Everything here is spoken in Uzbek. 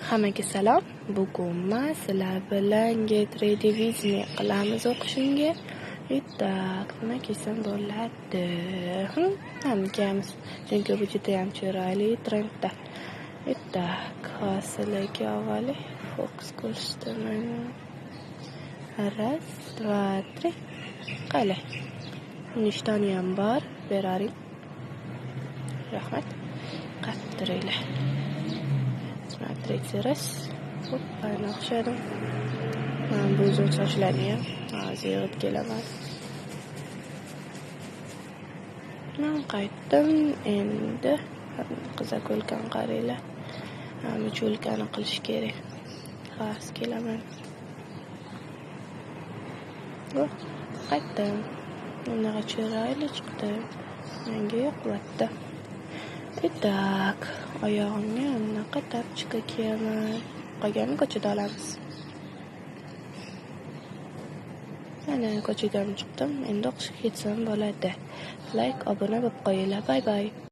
Hammaga salom. Bugun men sizlar bilan Get Ready With Me qilamiz o'qishimga. Ittak, nima kiysam bo'ladi? Hamkamiz. Chunki bu juda ham chiroyli trendda. Ittak, hosilaga avvalo fokus ko'rsataman. 1, 2, 3. Qalay. Nishtoni ham bor, beraring. Rahmat. Qattiringlar. Смотрите, раз. Hoppa, o'xshadim. Men bu uzun sochlarni ham hozir yig'ib kelaman. Men qaytdim endi. Qizako'lkani qaranglar. Mana cho'lkani qilish kerak. Hozir kelaman. Qaytdim. Bunaqa chiroyli chiqdi. Menga yoqmayapti. Ittak, oyog'imga bunaqa tapchika kiyaman. Qolganini ko'chada olamiz. Mana ko'chaga chiqdim. Endi o'qishga ketsam bo'ladi. Like, obuna bo'lib qo'yinglar. Bye bye.